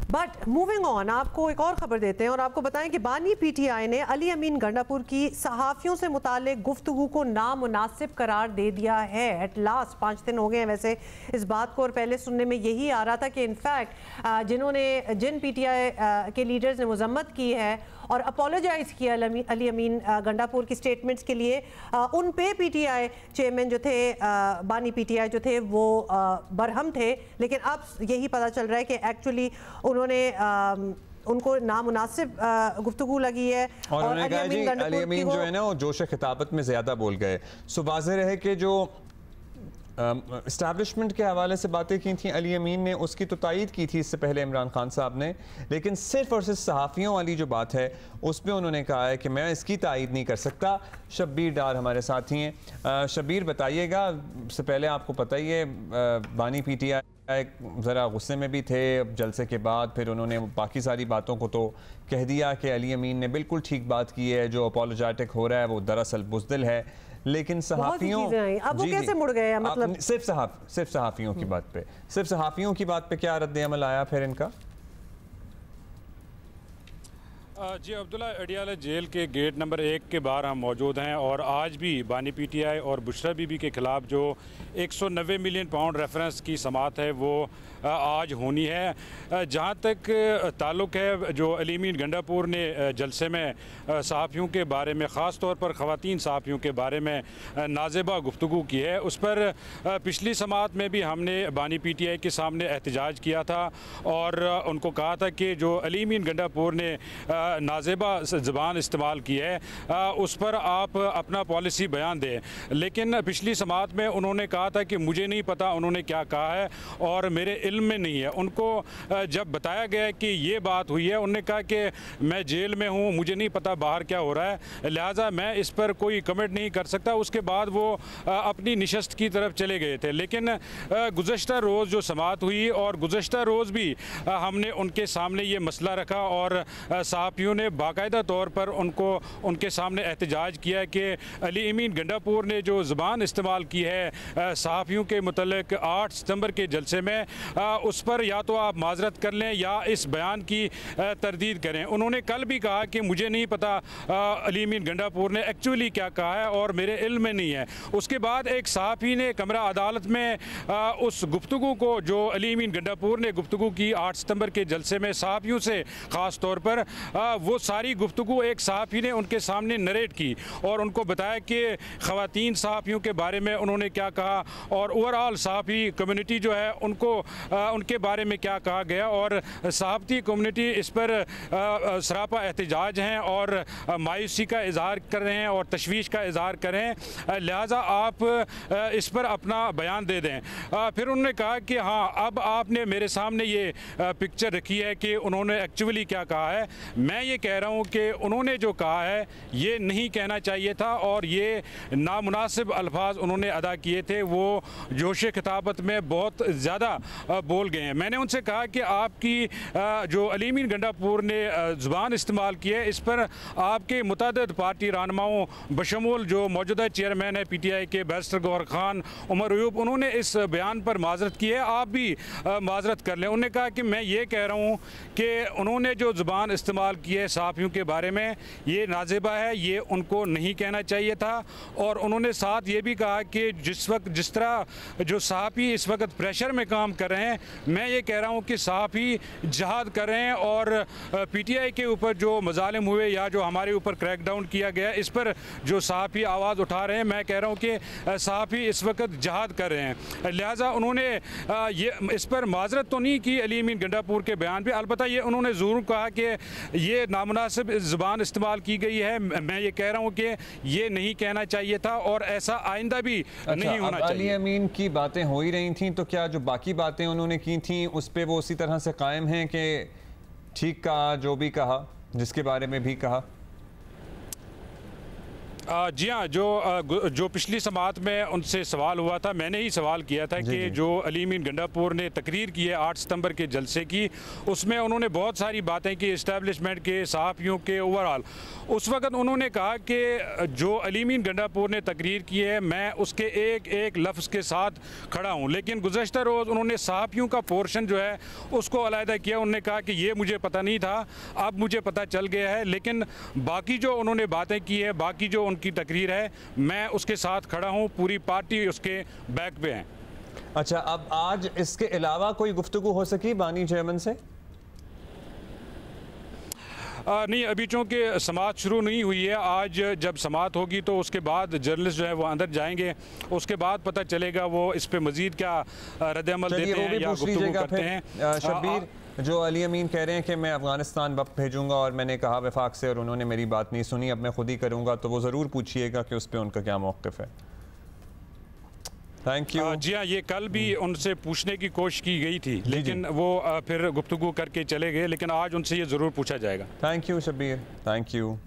But moving on, आपको एक और खबर देते हैं और आपको बताएं कि बानी पीटीआई ने अली अमीन गंडापुर की सहाफ़ियों से मुतालिक गुफ्तगू को नामुनासिब करार दे दिया है। एट लास्ट 5 दिन हो गए हैं वैसे इस बात को, और पहले सुनने में यही आ रहा था कि इनफैक्ट जिन पीटीआई के लीडर्स ने मजम्मत की है और अपोलोजाइज़ किया अली अमीन गंडापुर की स्टेटमेंट्स के लिए, उन पे पीटीआई चेयरमैन जो थे, बानी पीटीआई जो थे, वो बरहम थे। लेकिन अब यही पता चल रहा है कि एक्चुअली उन्होंने उनको नामुनासिब गुफ्तगू लगी है और उन्होंने कहा जी अली अमीन जो है ना वो जोश खिताबत में ज़्यादा बोल गए। सो वाज़ेह रहे कि जो इस्टेब्लिशमेंट के हवाले से बातें की थी अली अमीन ने, उसकी तो तायीद की थी इससे पहले इमरान खान साहब ने, लेकिन सिर्फ और सिर्फ सहाफ़ियों वाली जो बात है उस पर उन्होंने कहा है कि मैं इसकी तायीद नहीं कर सकता। शब्बीर डार हमारे साथ ही हैं। शब्बीर बताइएगा, इससे पहले आपको पता ही है बानी पीटीआई ज़रा गुस्से में भी थे जलसे के बाद, फिर उन्होंने बाकी सारी बातों को तो कह दिया कि अली अमीन ने बिल्कुल ठीक बात की है, जो अपोलोजेटिक हो रहा है वो दरअसल बुज़दिल है। लेकिन सहाफ़ियों अब वो कैसे मुड़ गए? मतलब सिर्फ सहाफ़ियों की बात पे, सिर्फ सहाफ़ियों की बात पे क्या रद्द अमल आया फिर इनका? जी अब्दुल्ला, अडियाला जेल के गेट नंबर 1 के बाहर हम मौजूद हैं और आज भी बानी पीटीआई और बुशरा बीबी के ख़िलाफ़ जो 190 मिलियन पाउंड रेफरेंस की समाअत है वो आज होनी है। जहाँ तक ताल्लुक़ है, जो अली अमीन गंडापुर ने जलसे में सहाफ़ियों के बारे में, ख़ास तौर पर ख़वातीन सहाफ़ियों के बारे में नाज़ेबा गुफ्तगू की है, उस पर पिछली समाअत में भी हमने बानी पीटीआई के सामने एहतजाज किया था और उनको कहा था कि जो अली अमीन गंडापुर ने नाज़ेबा ज़बान इस्तेमाल की है उस पर आप अपना पॉलिसी बयान दें। लेकिन पिछली समाअत में उन्होंने कहा था कि मुझे नहीं पता उन्होंने क्या कहा है और मेरे इल्म में नहीं है। उनको जब बताया गया कि ये बात हुई है, उन्होंने कहा कि मैं जेल में हूँ, मुझे नहीं पता बाहर क्या हो रहा है, लिहाजा मैं इस पर कोई कमेंट नहीं कर सकता। उसके बाद वो अपनी निशस्त की तरफ चले गए थे। लेकिन गुज़श्ता रोज़ जो समाअत हुई और गुज़श्ता रोज़ भी हमने उनके सामने ये मसला रखा और सहाफ़ियों ने बाकायदा तौर पर उनके सामने एहतजाज किया कि अली अमीन गंडापुर ने जो ज़बान इस्तेमाल की है सहाफ़ियों के मुतल्लिक़ 8 सितंबर के जलसे में, उस पर या तो आप माजरत कर लें या इस बयान की तरदीद करें। उन्होंने कल भी कहा कि मुझे नहीं पता अली अमीन गंडापुर ने एक्चुअली क्या कहा है और मेरे इल्म में नहीं है। उसके बाद एक सहाफ़ी ने कमरा अदालत में उस गुफ्तगू को, जो अली अमीन गंडापुर ने गुफ्तगू की 8 सितंबर के जलसे में सहाफ़ियों से ख़ास तौर पर, वो सारी गुफ्तगू एक सहाफ़ी ने उनके सामने नरेट की और उनको बताया कि ख़वातीन सहाफ़ियों के बारे में उन्होंने क्या कहा और ओवरऑल सहाफ़ी कम्युनिटी जो है उनको उनके बारे में क्या कहा गया। और सहाफ़ती कम्युनिटी इस पर सरापा एहतजाज हैं और मायूसी का इज़हार कर रहे हैं और तशवीश का इज़हार कर रहे हैं, लिहाजा आप इस पर अपना बयान दे दें। फिर उन्होंने कहा कि हाँ, अब आपने मेरे सामने ये पिक्चर रखी है कि उन्होंने एक्चुअली क्या कहा है। मैं ये कह रहा हूँ कि उन्होंने जो कहा है ये नहीं कहना चाहिए था और ये नामुनासिब अल्फाज उन्होंने अदा किए थे, वो जोश खिताबत में बहुत ज़्यादा बोल गए हैं। मैंने उनसे कहा कि आपकी जो अली अमीन गंडापुर ने ज़ुबान इस्तेमाल की है, इस पर आपके मुतअद्दिद पार्टी रहनुमाओं बशमूल जो मौजूदा चेयरमैन है पीटीआई के बैरिस्टर गौहर खान, उमर अयूब, उन्होंने इस बयान पर माजरत की है, आप भी माजरत कर लें। उन्होंने कहा कि मैं ये कह रहा हूँ कि उन्होंने जो ज़ुबान इस्तेमाल की है सहाफ़ियों के बारे में ये नाज़ेबा है, ये उनको नहीं कहना चाहिए था। और उन्होंने साथ ये भी कहा कि जिस तरह जो सहाफ़ी इस वक्त प्रेशर में काम कर रहे हैं, मैं ये कह रहा हूँ कि सहाफ़ी जहाद कर रहे हैं और पीटीआई के ऊपर जो मज़ालिम हुए या जो हमारे ऊपर क्रैकडाउन किया गया, इस पर जो सहाफ़ी आवाज़ उठा रहे हैं, मैं कह रहा हूँ कि सहाफ़ी इस वक्त जहाद कर रहे हैं। लिहाजा उन्होंने ये इस पर माजरत तो नहीं की अली अमीन गंडापुर के बयान पर, अलबत्ता ये उन्होंने ज़रूर कहा कि ये नामुनासिब ज़ुबान इस्तेमाल की गई है। मैं ये कह रहा हूँ कि ये नहीं कहना चाहिए था और ऐसा आइंदा भी नहीं होना चाहिए। अली अमीन की बातें हो ही रही थी, तो क्या जो बाकी बातें उन्होंने की थी उस पर वो उसी तरह से कायम हैं कि ठीक कहा, जो भी कहा, जिसके बारे में भी कहा? जी हाँ, जो पिछली समात में उनसे सवाल हुआ था, मैंने ही सवाल किया था कि जो अली अमीन गंडापुर ने तकरीर की है 8 सितंबर के जलसे की, उसमें उन्होंने बहुत सारी बातें की इस्टेब्लिशमेंट के, सहाफ़ियों के, ओवरऑल। उस वक्त उन्होंने कहा कि जो अली अमीन गंडापुर ने तकरीर की है, मैं उसके एक एक लफ्ज़ के साथ खड़ा हूँ, लेकिन गुज़श्ता रोज़ उन्होंने सहाफ़ियों का पोर्शन जो है उसको अलहदा किया। उन्होंने कहा कि ये मुझे पता नहीं था, अब मुझे पता चल गया है, लेकिन बाकी जो उन्होंने बातें की है, बाकी जो की तकरीर है, मैं उसके साथ खड़ा हूं, पूरी पार्टी उसके बैक पे है। अच्छा, अब आज इसके अलावा कोई गुफ्तगू हो सकी बानी चेयरमैन से? नहीं, अभी चूँकि समात शुरू नहीं हुई है। आज जब समात होगी तो उसके बाद जर्नलिस्ट जो है वो अंदर जाएंगे, उसके बाद पता चलेगा वो इस पे मजीद क्या रद्द-ए-अमल देते हैं या गुफ्तगू करते हैं। शब्बीर, जो अली अमीन कह रहे हैं कि मैं अफगानिस्तान वक्त भेजूंगा और मैंने कहा वफाक से और उन्होंने मेरी बात नहीं सुनी, अब मैं खुद ही करूंगा, तो वो ज़रूर पूछिएगा कि उस पर उनका क्या मौक़िफ़ है। Thank you. जी हाँ, ये कल भी उनसे पूछने की कोशिश की गई थी, लेकिन वो फिर गुफ्तगू करके चले गए, लेकिन आज उनसे ये ज़रूर पूछा जाएगा। Thank you Shabbir, thank you.